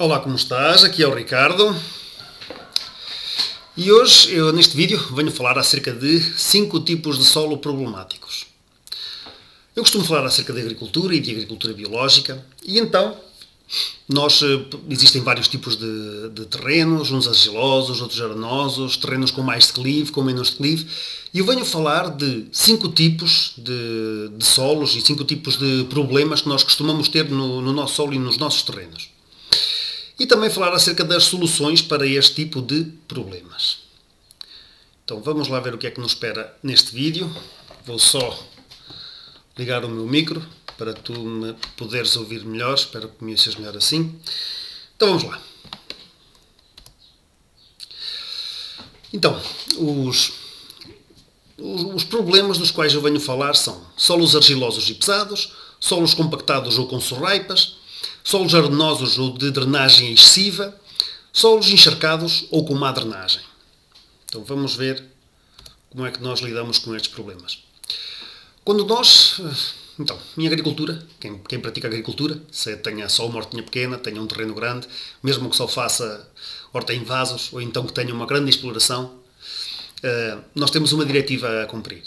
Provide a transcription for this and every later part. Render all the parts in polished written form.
Olá, como estás? Aqui é o Ricardo e hoje neste vídeo venho falar acerca de 5 tipos de solo problemáticos. Eu costumo falar acerca de agricultura e de agricultura biológica e então existem vários tipos de terrenos, uns argilosos, outros arenosos, terrenos com mais declive, com menos declive, e eu venho falar de 5 tipos de solos e 5 tipos de problemas que nós costumamos ter no nosso solo e nos nossos terrenos. E também falar acerca das soluções para este tipo de problemas. Então vamos lá ver o que é que nos espera neste vídeo. Vou só ligar o meu micro para tu me poderes ouvir melhor. Espero que me ouças melhor assim. Então vamos lá. Então, os problemas dos quais eu venho falar são solos argilosos e pesados, solos compactados ou com sorraipas, solos arenosos ou de drenagem excessiva, solos encharcados ou com má drenagem. Então vamos ver como é que nós lidamos com estes problemas. Quando nós, em agricultura, quem pratica agricultura, se tenha só uma hortinha pequena, tenha um terreno grande, mesmo que só faça horta em vasos, ou então que tenha uma grande exploração, nós temos uma diretiva a cumprir.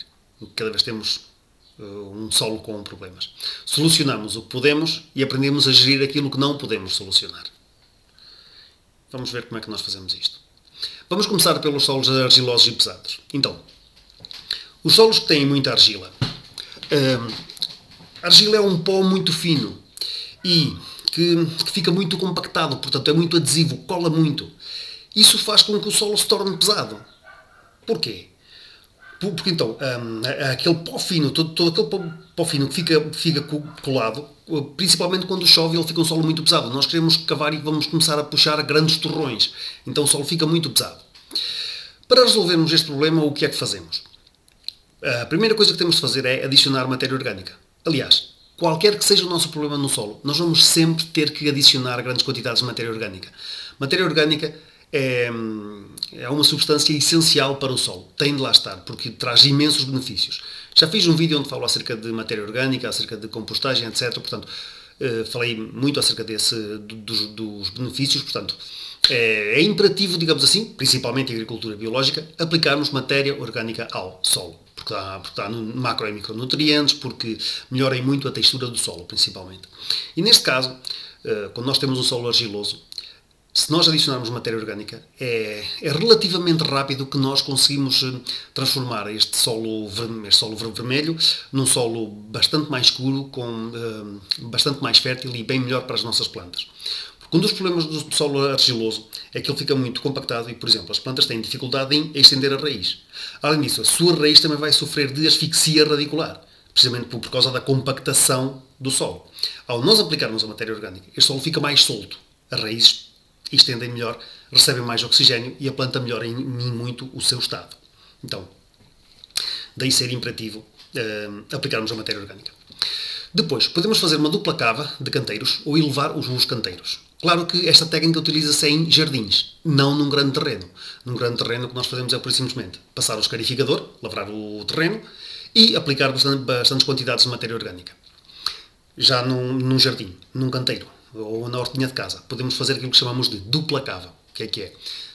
Cada vez temos um solo com problemas. Solucionamos o que podemos e aprendemos a gerir aquilo que não podemos solucionar. Vamos ver como é que nós fazemos isto. Vamos começar pelos solos argilosos e pesados. Então, os solos que têm muita argila. A argila é um pó muito fino e que fica muito compactado, portanto é muito adesivo, cola muito. Isso faz com que o solo se torne pesado. Porquê? Porque então, aquele pó fino, todo aquele pó fino que fica colado, principalmente quando chove, ele fica um solo muito pesado. Nós queremos cavar e vamos começar a puxar grandes torrões. Então o solo fica muito pesado. Para resolvermos este problema, o que é que fazemos? A primeira coisa que temos de fazer é adicionar matéria orgânica. Aliás, qualquer que seja o nosso problema no solo, nós vamos sempre ter que adicionar grandes quantidades de matéria orgânica. Matéria orgânica é uma substância essencial para o solo. Tem de lá estar, porque traz imensos benefícios. Já fiz um vídeo onde falo acerca de matéria orgânica, acerca de compostagem, etc. Portanto, falei muito acerca dos benefícios. Portanto, é imperativo, digamos assim, principalmente em agricultura biológica, aplicarmos matéria orgânica ao solo. Porque está no macro e micronutrientes, porque melhora muito a textura do solo, principalmente. E neste caso, quando nós temos um solo argiloso, se nós adicionarmos matéria orgânica, é relativamente rápido que nós conseguimos transformar este solo vermelho num solo bastante mais escuro, bastante mais fértil e bem melhor para as nossas plantas. Porque um dos problemas do solo argiloso é que ele fica muito compactado e, por exemplo, as plantas têm dificuldade em estender a raiz. Além disso, a sua raiz também vai sofrer de asfixia radicular, precisamente por causa da compactação do solo. Ao nós aplicarmos a matéria orgânica, este solo fica mais solto. As raízes estendem melhor, recebem mais oxigênio e a planta melhora em muito o seu estado. Então, daí ser imperativo aplicarmos a matéria orgânica. Depois, podemos fazer uma dupla cava de canteiros ou elevar os canteiros. Claro que esta técnica utiliza-se em jardins, não num grande terreno. Num grande terreno o que nós fazemos é, por simplesmente, passar o escarificador, lavrar o terreno e aplicar bastantes quantidades de matéria orgânica. Já num jardim, num canteiro, ou na hortinha de casa, podemos fazer aquilo que chamamos de dupla cava. O que é?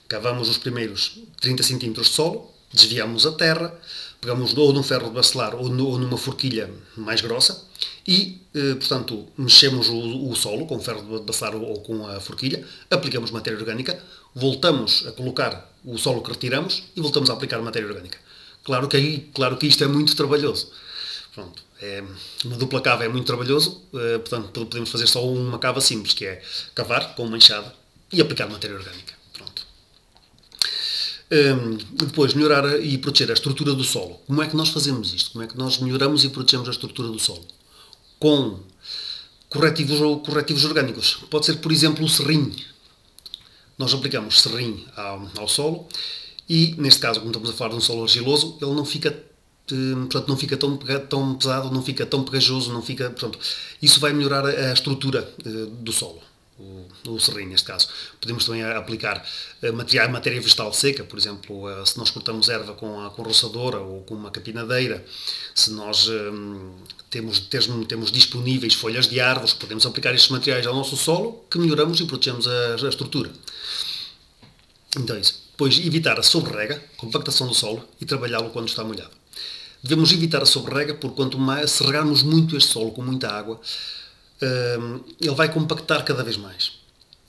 Cavamos os primeiros 30 cm de solo, desviamos a terra, pegamos ou num ferro de bacelar ou numa forquilha mais grossa e, portanto, mexemos o solo com o ferro de bacelar ou com a forquilha, aplicamos matéria orgânica, voltamos a colocar o solo que retiramos e voltamos a aplicar matéria orgânica. Claro que isto é muito trabalhoso. Pronto, uma dupla cava é muito trabalhoso, portanto podemos fazer só uma cava simples, que é cavar com uma enxada e aplicar matéria orgânica. Pronto. Depois, melhorar e proteger a estrutura do solo. Como é que nós fazemos isto? Como é que nós melhoramos e protegemos a estrutura do solo? Com corretivos orgânicos. Pode ser, por exemplo, o serrinho. Nós aplicamos serrinho ao solo e, neste caso, como estamos a falar de um solo argiloso, ele não fica tão pesado, não fica tão pegajoso, portanto, isso vai melhorar a estrutura do solo. o serrim neste caso. Podemos também aplicar matéria vegetal seca, por exemplo, se nós cortamos erva com a roçadora ou com uma capinadeira, se nós temos disponíveis folhas de árvores, podemos aplicar estes materiais ao nosso solo, que melhoramos e protegemos a estrutura. Então é isso. Depois, evitar a sobrerrega, compactação do solo e trabalhá-lo quando está molhado. Devemos evitar a sobrerrega porque quanto mais, se regarmos muito este solo com muita água, ele vai compactar cada vez mais.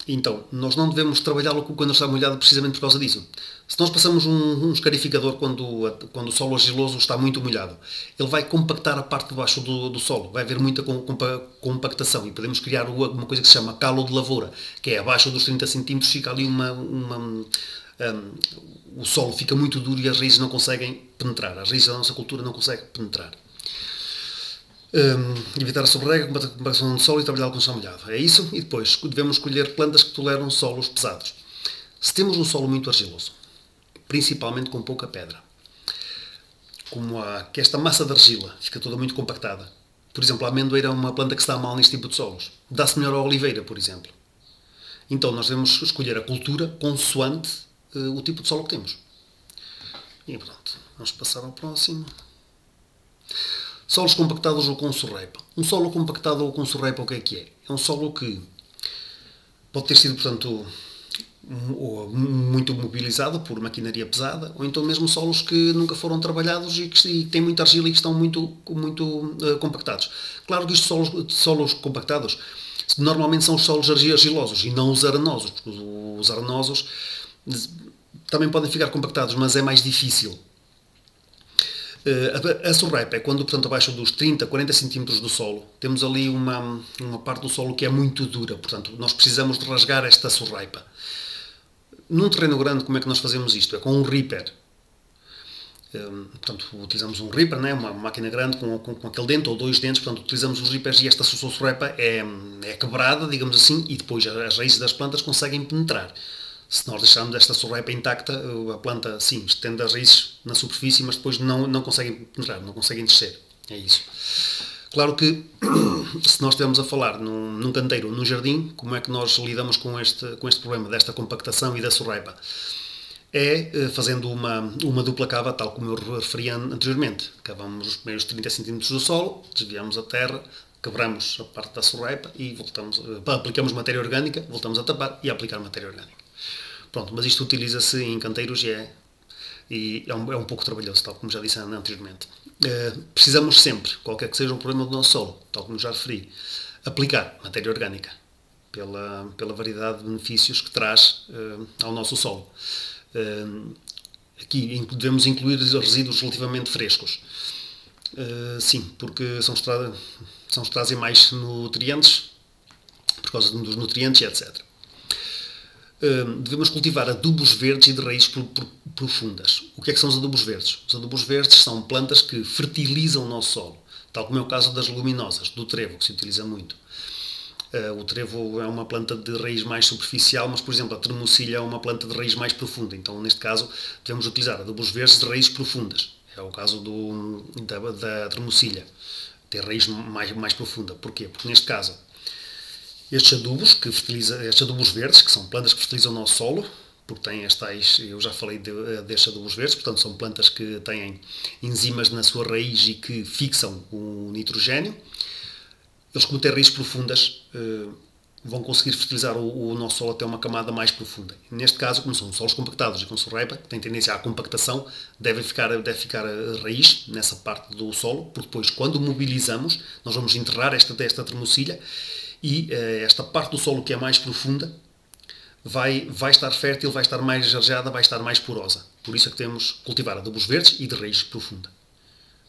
Então, nós não devemos trabalhá-lo quando está molhado precisamente por causa disso. Se nós passamos um escarificador quando o solo argiloso está muito molhado, ele vai compactar a parte de baixo do solo, vai haver muita compactação e podemos criar uma coisa que se chama calo de lavoura, que é abaixo dos 30 cm fica ali o solo fica muito duro e as raízes não conseguem penetrar, as raízes da nossa cultura não conseguem penetrar. Evitar a sobrerrega, compactação do solo e trabalhar com o chão molhado. É isso. E depois devemos escolher plantas que toleram solos pesados. Se temos um solo muito argiloso, principalmente com pouca pedra, que esta massa de argila fica toda muito compactada. Por exemplo, a amendoeira é uma planta que está mal neste tipo de solos. Dá-se melhor a oliveira, por exemplo. Então nós devemos escolher a cultura consoante o tipo de solo que temos. E pronto. Vamos passar ao próximo. Solos compactados ou com sorreipa. Um solo compactado ou com sorreipa, o que é que é? É um solo que pode ter sido, portanto, muito mobilizado por maquinaria pesada, ou então mesmo solos que nunca foram trabalhados e que têm muita argila e que estão muito compactados. Claro que estes solos compactados normalmente são os solos argilosos e não os arenosos, porque os arenosos também podem ficar compactados, mas é mais difícil. A sorreipa é quando, portanto, abaixo dos 30, 40 cm do solo, temos ali uma parte do solo que é muito dura, portanto, nós precisamos de rasgar esta sorreipa. Num terreno grande, como é que nós fazemos isto? É com um ripper. Portanto, utilizamos um ripper, né? Uma máquina grande com aquele dente ou dois dentes, portanto, utilizamos os rippers e esta sorreipa é quebrada, digamos assim, e depois as raízes das plantas conseguem penetrar. Se nós deixarmos esta sorreipa intacta, a planta, sim, estende as raízes na superfície, mas depois não conseguem penetrar, não conseguem descer. É isso. Claro que, se nós estivermos a falar num canteiro ou num jardim, como é que nós lidamos com este problema desta compactação e da sorreipa? É fazendo uma dupla cava, tal como eu referi anteriormente. Cavamos os primeiros 30 cm do solo, desviamos a terra, quebramos a parte da sorreipa e aplicamos matéria orgânica, voltamos a tapar e a aplicar matéria orgânica. Pronto, mas isto utiliza-se em canteiros e é um pouco trabalhoso, tal como já disse anteriormente. Precisamos sempre, qualquer que seja o problema do nosso solo, tal como já referi, aplicar matéria orgânica pela variedade de benefícios que traz ao nosso solo. Aqui devemos incluir resíduos relativamente frescos. Sim, porque são os que trazem mais nutrientes, por causa dos nutrientes e etc. Devemos cultivar adubos verdes e de raízes profundas. O que são os adubos verdes? Os adubos verdes são plantas que fertilizam o nosso solo, tal como é o caso das leguminosas, do trevo, que se utiliza muito. O trevo é uma planta de raiz mais superficial, mas, por exemplo, a termocilha é uma planta de raiz mais profunda. Então, neste caso, devemos utilizar adubos verdes de raízes profundas. É o caso da termocilha, tem raiz mais profunda. Porquê? Porque, neste caso, estes adubos verdes, que são plantas que fertilizam o nosso solo, porque têm eu já falei destes adubos verdes, portanto são plantas que têm enzimas na sua raiz e que fixam o nitrogênio. Eles, como têm raízes profundas, vão conseguir fertilizar o nosso solo até uma camada mais profunda. Neste caso, como são solos compactados e com sorreipa, que têm tendência à compactação, deve ficar a raiz nessa parte do solo, porque depois, quando mobilizamos, nós vamos enterrar esta termocilha e esta parte do solo que é mais profunda vai estar fértil, vai estar mais arejada, vai estar mais porosa. Por isso é que temos que cultivar adubos verdes e de raiz profunda.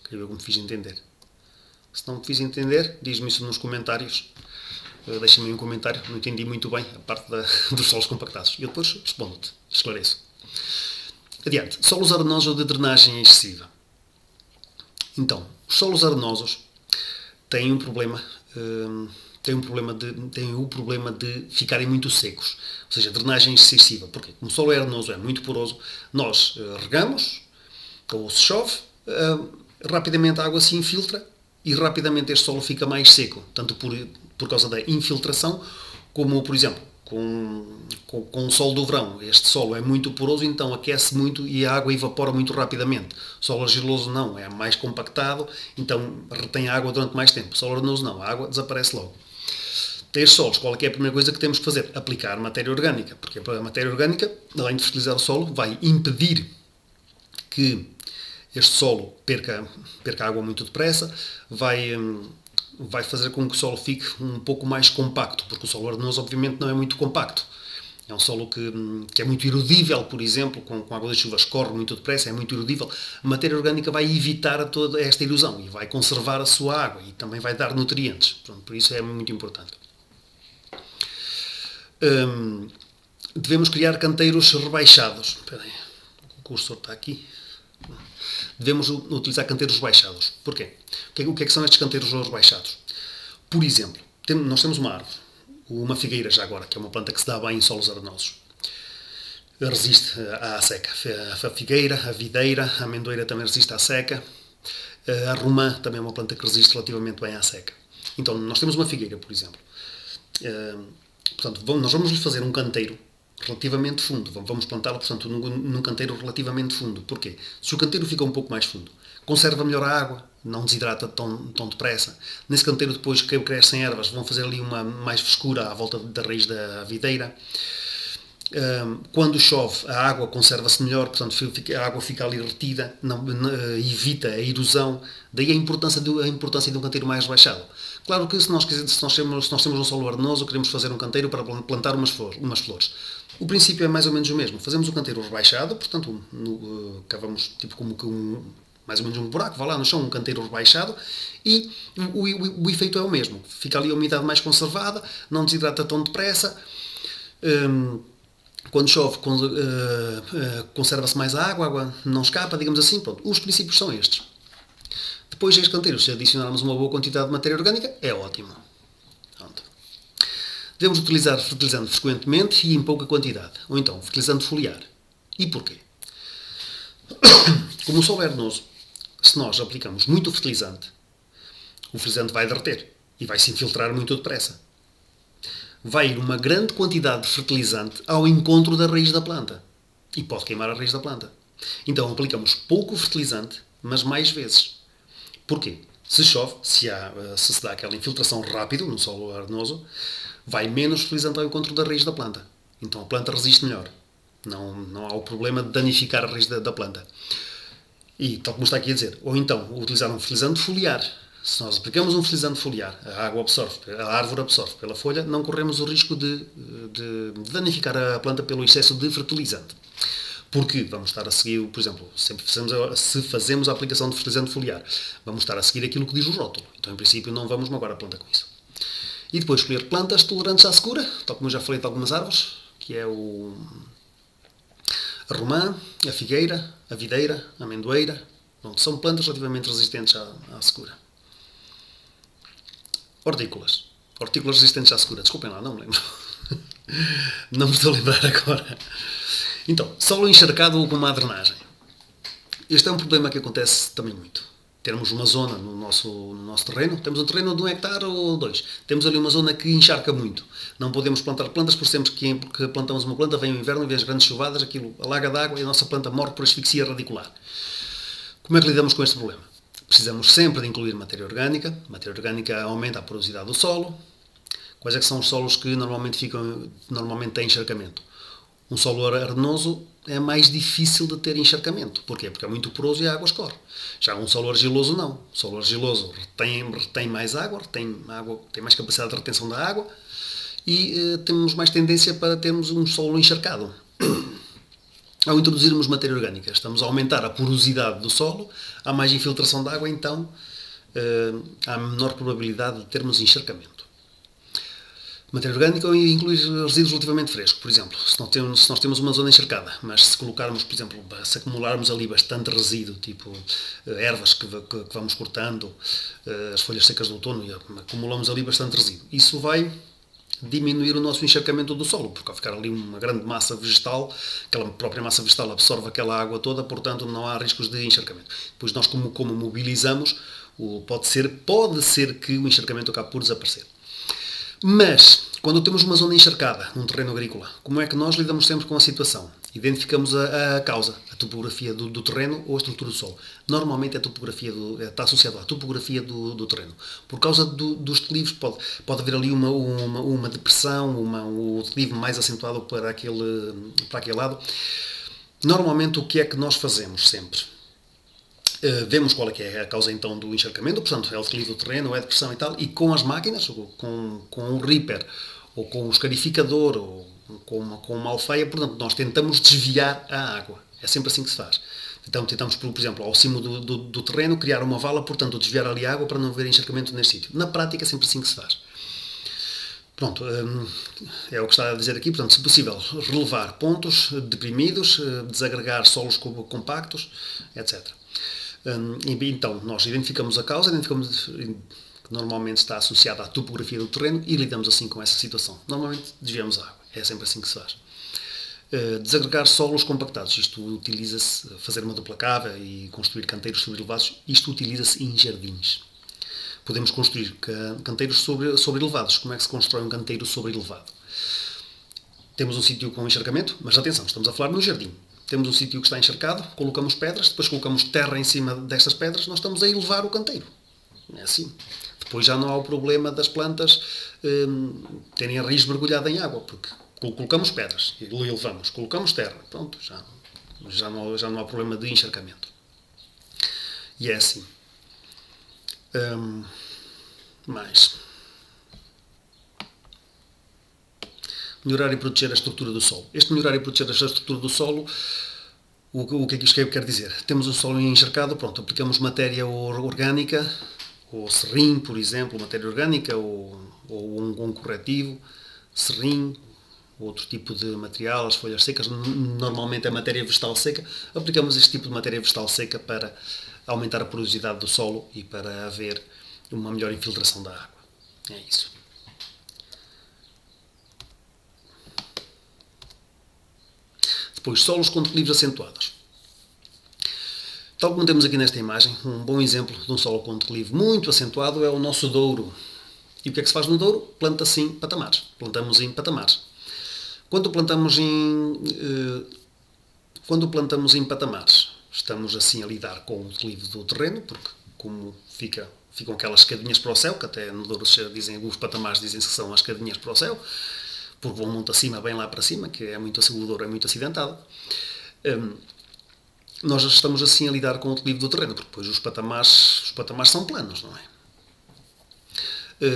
Queria ver como me fiz entender. Se não me fiz entender, diz-me isso nos comentários. Deixa-me um comentário, não entendi muito bem a parte dos solos compactados. E eu depois respondo-te, esclareço. Adiante. Solos arenosos ou de drenagem excessiva. Então, os solos arenosos têm o problema de ficarem muito secos, ou seja, drenagem excessiva. Porquê? Como o solo arenoso é muito poroso, nós regamos, ou se chove, rapidamente a água se infiltra e rapidamente este solo fica mais seco, tanto por causa da infiltração, Como, por exemplo, com o solo do verão. Este solo é muito poroso, então aquece muito e a água evapora muito rapidamente. O solo argiloso não, é mais compactado, então retém a água durante mais tempo. O solo arenoso não, a água desaparece logo. Estes solos, qual é, que é a primeira coisa que temos que fazer? Aplicar matéria orgânica, porque a matéria orgânica, além de fertilizar o solo, vai impedir que este solo perca água muito depressa, vai fazer com que o solo fique um pouco mais compacto, porque o solo arenoso obviamente não é muito compacto. É um solo que é muito erudível, por exemplo, com a água das chuvas corre muito depressa, é muito erudível. A matéria orgânica vai evitar toda esta erosão e vai conservar a sua água e também vai dar nutrientes. Pronto, por isso é muito importante. Devemos criar canteiros rebaixados. Espera aí, o cursor está aqui. Devemos utilizar canteiros rebaixados. Porquê? O que é que são estes canteiros rebaixados? Por exemplo, nós temos uma árvore, uma figueira já agora, que é uma planta que se dá bem em solos arenosos. Resiste à seca. A figueira, a videira, a amendoeira também resiste à seca. A romã também é uma planta que resiste relativamente bem à seca. Então, nós temos uma figueira, por exemplo. Portanto, nós vamos lhe fazer um canteiro relativamente fundo. Vamos plantá-lo, portanto, num canteiro relativamente fundo. Porquê? Se o canteiro fica um pouco mais fundo, conserva melhor a água, não desidrata tão depressa. Nesse canteiro, depois que crescem ervas, vão fazer ali uma mais frescura à volta da raiz da videira. Quando chove, a água conserva-se melhor, portanto a água fica ali retida, evita a erosão. Daí a importância de um canteiro mais rebaixado. Claro que se nós temos um solo arenoso, queremos fazer um canteiro para plantar umas flores. O princípio é mais ou menos o mesmo. Fazemos um canteiro rebaixado, portanto cavamos tipo como mais ou menos um buraco, vai lá no chão, um canteiro rebaixado, e o efeito é o mesmo. Fica ali a umidade mais conservada, não desidrata tão depressa. Quando chove, conserva-se mais a água não escapa, digamos assim. Pronto. Os princípios são estes. Depois, a este canteiro, se adicionarmos uma boa quantidade de matéria orgânica, é ótimo. Pronto. Devemos utilizar fertilizante frequentemente e em pouca quantidade. Ou então, fertilizante foliar. E porquê? Como o solo é arenoso, se nós aplicamos muito fertilizante, o fertilizante vai derreter e vai se infiltrar muito depressa. Vai ir uma grande quantidade de fertilizante ao encontro da raiz da planta. E pode queimar a raiz da planta. Então aplicamos pouco fertilizante, mas mais vezes. Porquê? Se chove, se se dá aquela infiltração rápida no solo arenoso, vai menos fertilizante ao encontro da raiz da planta. Então a planta resiste melhor. Não há o problema de danificar a raiz da planta. E, tal como está aqui a dizer, ou então utilizar um fertilizante foliar. Se nós aplicamos um fertilizante foliar, a água absorve, a árvore absorve pela folha, não corremos o risco de danificar a planta pelo excesso de fertilizante. Porque vamos estar a seguir, por exemplo, se fazemos a aplicação de fertilizante foliar, vamos estar a seguir aquilo que diz o rótulo. Então, em princípio, não vamos magoar a planta com isso. E depois escolher plantas tolerantes à secura, tal como eu já falei de algumas árvores, que é a romã, a figueira, a videira, a amendoeira. Pronto, são plantas relativamente resistentes à secura. Hortícolas. Hortícolas resistentes à secura. Desculpem lá, não me lembro. Não me estou a lembrar agora. Então, solo encharcado ou com má drenagem. Este é um problema que acontece também muito. Termos uma zona no nosso terreno, temos um terreno de 1 hectare ou 2. Temos ali uma zona que encharca muito. Não podemos plantar plantas, por sempre que plantamos uma planta, vem o inverno e vem as grandes chuvadas, aquilo alaga de água e a nossa planta morre por asfixia radicular. Como é que lidamos com este problema? Precisamos sempre de incluir matéria orgânica. A matéria orgânica aumenta a porosidade do solo. Quais é que são os solos que normalmente têm encharcamento? Um solo arenoso é mais difícil de ter encharcamento. Porquê? Porque é muito poroso e a água escorre. Já um solo argiloso não. O solo argiloso retém mais água, tem mais capacidade de retenção da água e temos mais tendência para termos um solo encharcado. Ao introduzirmos matéria orgânica, estamos a aumentar a porosidade do solo, há mais infiltração de água, então há menor probabilidade de termos encharcamento. Matéria orgânica inclui resíduos relativamente frescos. Por exemplo, se nós temos uma zona encharcada, mas se colocarmos, por exemplo, se acumularmos ali bastante resíduo, tipo ervas que vamos cortando, as folhas secas do outono, e acumulamos ali bastante resíduo, isso vai diminuir o nosso encharcamento do solo, porque ao ficar ali uma grande massa vegetal, aquela própria massa vegetal absorve aquela água toda, portanto não há riscos de encharcamento. Depois nós, como mobilizamos, pode ser que o encharcamento acabe por desaparecer. Mas, Quando temos uma zona encharcada num terreno agrícola, como é que nós lidamos sempre com a situação? Identificamos a causa, a topografia do terreno ou a estrutura do solo. Normalmente a topografia está associada à topografia do terreno. Por causa dos declives pode haver ali uma depressão, um declive mais acentuado para aquele lado. Normalmente o que é que nós fazemos sempre? Vemos qual é que é a causa então do encharcamento, portanto é o declive do terreno, é a depressão e tal, e com as máquinas, com o ripper, ou com o escarificador, ou com uma alfeia, portanto nós tentamos desviar a água. É sempre assim que se faz. Então tentamos, por exemplo, ao cimo do terreno, criar uma vala, portanto desviar ali a água para não haver encharcamento nesse sítio. Na prática é sempre assim que se faz. Pronto, é o que está a dizer aqui, portanto, se possível, relevar pontos deprimidos, desagregar solos compactos, etc. Então, nós identificamos a causa, identificamos que normalmente está associada à topografia do terreno e lidamos assim com essa situação. Normalmente desviamos a água, é sempre assim que se faz. Desagregar solos compactados, isto utiliza-se, fazer uma dupla cava e construir canteiros sobrelevados, isto utiliza-se em jardins. Podemos construir canteiros sobrelevados. Como é que se constrói um canteiro sobrelevado? Temos um sítio com encharcamento, mas atenção, estamos a falar no jardim. Temos um sítio que está encharcado, colocamos pedras, depois colocamos terra em cima destas pedras, nós estamos a elevar o canteiro. É assim. Depois já não há o problema das plantas terem a raiz mergulhada em água, porque colocamos pedras e elevamos, colocamos terra, pronto, já não há problema de encharcamento. E é assim. Mais. Melhorar e proteger a estrutura do solo. Este melhorar e proteger a estrutura do solo, o que é que isto quer dizer? Temos o solo encharcado, pronto, aplicamos matéria orgânica, ou serrim, por exemplo, matéria orgânica, ou um corretivo, serrim, outro tipo de material, as folhas secas, normalmente é matéria vegetal seca, aplicamos este tipo de matéria vegetal seca para aumentar a porosidade do solo e para haver uma melhor infiltração da água. É isso. Depois, solos com declives acentuados. Tal como temos aqui nesta imagem, um bom exemplo de um solo com declive muito acentuado é o nosso Douro. E o que é que se faz no Douro? Planta-se em patamares. Plantamos em patamares. Quando plantamos em patamares, estamos assim a lidar com o declive do terreno, porque como ficam aquelas escadinhas para o céu, que até no Douro dizem, alguns patamares dizem que são as escadinhas para o céu, porque vão muito acima, bem lá para cima, que o Douro é muito acidentado. Nós estamos assim a lidar com o declive do terreno, porque depois os patamares são planos, não é?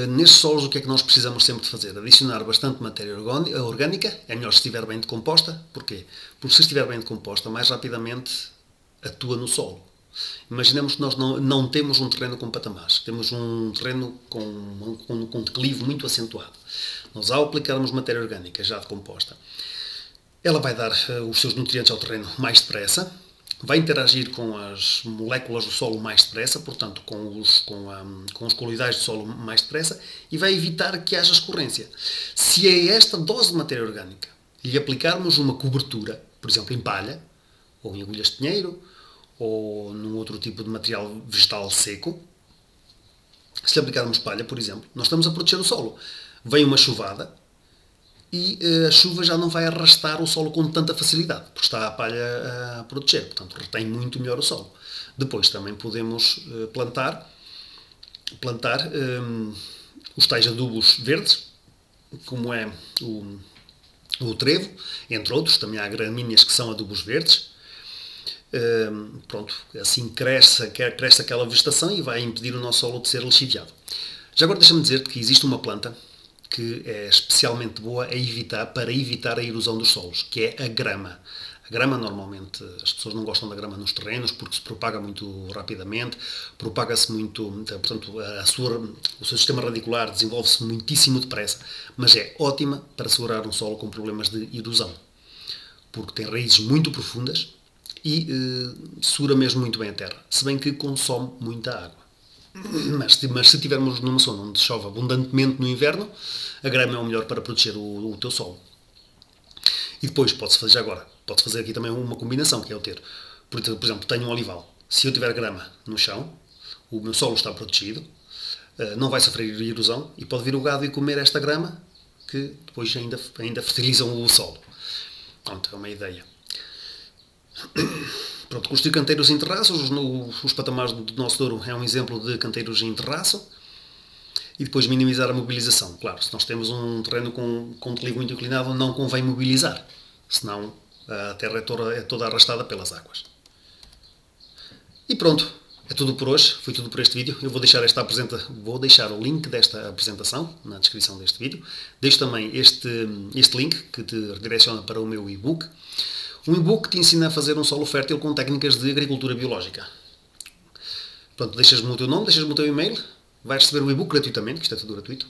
Nestes solos o que é que nós precisamos sempre de fazer? Adicionar bastante matéria orgânica, é melhor se estiver bem decomposta. Porquê? Porque se estiver bem decomposta, mais rapidamente atua no solo. Imaginemos que nós não temos um terreno com patamares, temos um terreno com declive muito acentuado. Nós, ao aplicarmos matéria orgânica já decomposta, ela vai dar os seus nutrientes ao terreno mais depressa, vai interagir com as moléculas do solo mais depressa, portanto com os coloidais do solo mais depressa, e vai evitar que haja escorrência. Se a esta dose de matéria orgânica lhe aplicarmos uma cobertura, por exemplo em palha, ou em agulhas de pinheiro, ou num outro tipo de material vegetal seco, se lhe aplicarmos palha, por exemplo, nós estamos a proteger o solo. Vem uma chuvada e a chuva já não vai arrastar o solo com tanta facilidade, porque está a palha a proteger, portanto retém muito melhor o solo. Depois também podemos plantar os tais adubos verdes, como é o trevo, entre outros, também há gramíneas que são adubos verdes. Pronto, assim cresce aquela vegetação e vai impedir o nosso solo de ser lixiviado. Já agora deixa-me dizer que existe uma planta que é especialmente boa para evitar a erosão dos solos, que é a grama. A grama, normalmente, as pessoas não gostam da grama nos terrenos porque se propaga muito rapidamente, propaga-se muito, portanto, o seu sistema radicular desenvolve-se muitíssimo depressa, mas é ótima para segurar um solo com problemas de erosão, porque tem raízes muito profundas e segura mesmo muito bem a terra, se bem que consome muita água. Mas se estivermos numa zona onde chove abundantemente no inverno, a grama é o melhor para proteger o teu solo. E depois pode-se fazer aqui também uma combinação, que é o ter, por exemplo, tenho um olival. Se eu tiver grama no chão, o meu solo está protegido, não vai sofrer erosão e pode vir o gado e comer esta grama, que depois ainda fertilizam o solo. Pronto, é uma ideia. Pronto, construir canteiros em terraços. Os patamares do nosso Douro é um exemplo de canteiros em terraço. E depois minimizar a mobilização. Claro, se nós temos um terreno com declive muito inclinado, não convém mobilizar. Senão a terra é toda arrastada pelas águas. E pronto, é tudo por hoje. Foi tudo por este vídeo. Eu vou deixar o link desta apresentação na descrição deste vídeo. Deixo também este link que te redireciona para o meu e-book. Um e-book que te ensina a fazer um solo fértil com técnicas de agricultura biológica. Pronto, deixas-me o teu nome, deixas-me o teu e-mail. Vais receber o e-book gratuitamente, que isto é tudo gratuito.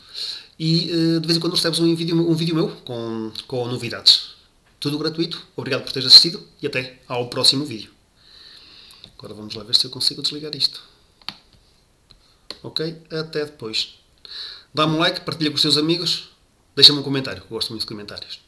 E de vez em quando recebes um vídeo meu com novidades. Tudo gratuito. Obrigado por teres assistido e até ao próximo vídeo. Agora vamos lá ver se eu consigo desligar isto. Ok? Até depois. Dá-me um like, partilha com os teus amigos. Deixa-me um comentário. Eu gosto muito de comentários.